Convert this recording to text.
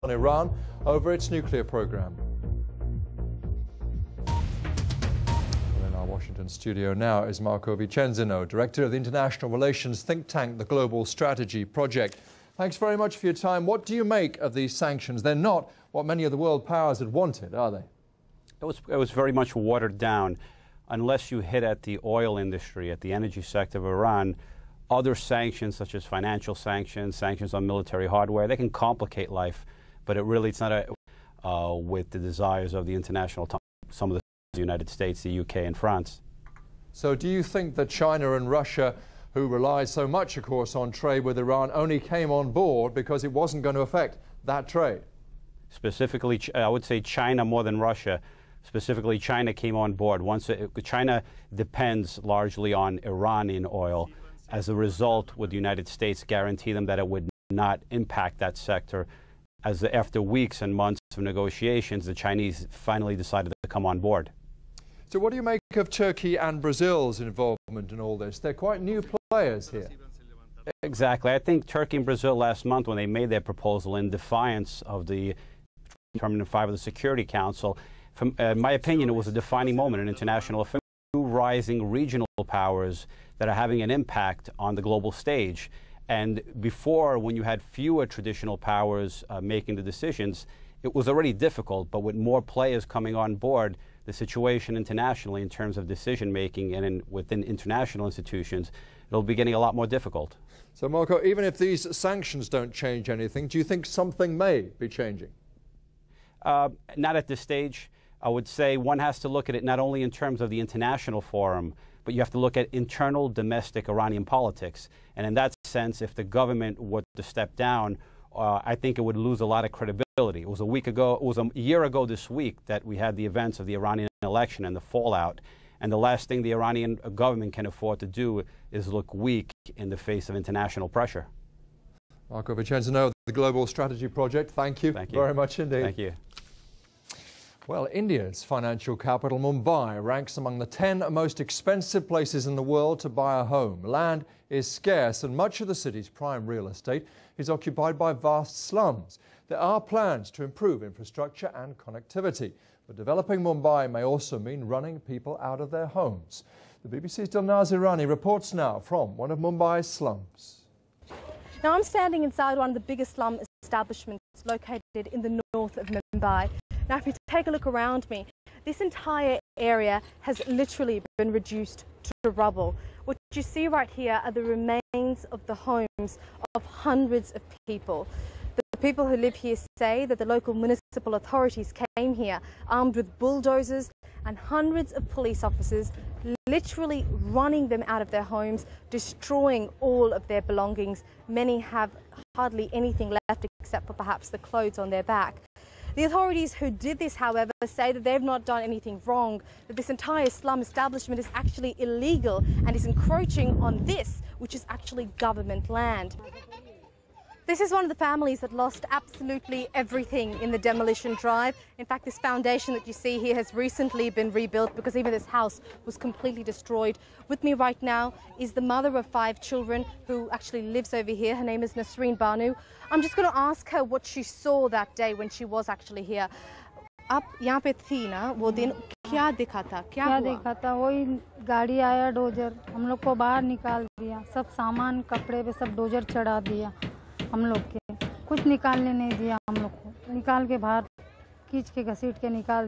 on Iran over its nuclear program. In our Washington studio now is Marco Vicenzino, Director of the International Relations think tank, the Global Strategy Project. Thanks very much for your time. What do you make of these sanctions? They're not what many of the world powers had wanted, are they? It was very much watered down. Unless you hit at the oil industry, at the energy sector of Iran, other sanctions such as financial sanctions, sanctions on military hardware, they can complicate life, but it's not with the desires of the international, some of the United States, the UK and France. So do you think that China and Russia, who rely so much, of course, on trade with Iran, only came on board because it wasn't going to affect that trade? Specifically, I would say China more than Russia. Specifically, China came on board. China depends largely on Iranian oil. As a result, would the United States guarantee them that it would not impact that sector? After weeks and months of negotiations, the Chinese finally decided to come on board. So what do you make of Turkey and Brazil's involvement in all this? They're quite new players here. Exactly. I think Turkey and Brazil last month, when they made their proposal in defiance of the Permanent 5 of the Security Council, in my opinion, it was a defining moment in international affairs. Two rising regional powers that are having an impact on the global stage. And before, when you had fewer traditional powers making the decisions, it was already difficult. But with more players coming on board, the situation internationally in terms of decision making and within international institutions, it'll be getting a lot more difficult. So, Marco, even if these sanctions don't change anything, do you think something may be changing? Not at this stage. I would say one has to look at it not only in terms of the international forum, but you have to look at internal domestic Iranian politics. And in that sense, if the government were to step down, I think it would lose a lot of credibility. It was a year ago this week that we had the events of the Iranian election and the fallout. And the last thing the Iranian government can afford to do is look weak in the face of international pressure. Marco Vicenzino, the Global Strategy Project, thank you very much indeed. Thank you. Well, India's financial capital, Mumbai, ranks among the 10 most expensive places in the world to buy a home. Land is scarce and much of the city's prime real estate is occupied by vast slums. There are plans to improve infrastructure and connectivity, but developing Mumbai may also mean running people out of their homes. The BBC's Dilnaz Irani reports now from one of Mumbai's slums. Now I'm standing inside one of the biggest slum establishments located in the north of Mumbai. Now, if you take a look around me, this entire area has literally been reduced to rubble. What you see right here are the remains of the homes of hundreds of people. The people who live here say that the local municipal authorities came here armed with bulldozers and hundreds of police officers, literally running them out of their homes, destroying all of their belongings. Many have hardly anything left except for perhaps the clothes on their back. The authorities who did this, however, say that they've not done anything wrong, that this entire slum establishment is actually illegal and is encroaching on this, which is actually government land. This is one of the families that lost absolutely everything in the demolition drive. In fact, this foundation that you see here has recently been rebuilt because even this house was completely destroyed. With me right now is the mother of 5 children who actually lives over here. Her name is Nasreen Banu. I'm just going to ask her what she saw that day when she was actually here. आप यहाँ पे थी ना वो दिन क्या दिखा था क्या देखा था वही गाड़ी आया डोजर हम लोग को बाहर निकाल दिया सब सामान कपड़े पे सब डोजर चढ़ा दिया हम लोग के कुछ निकालने नहीं दिया हम लोग को निकाल के बाहर खींच के घसीट के निकाल दिया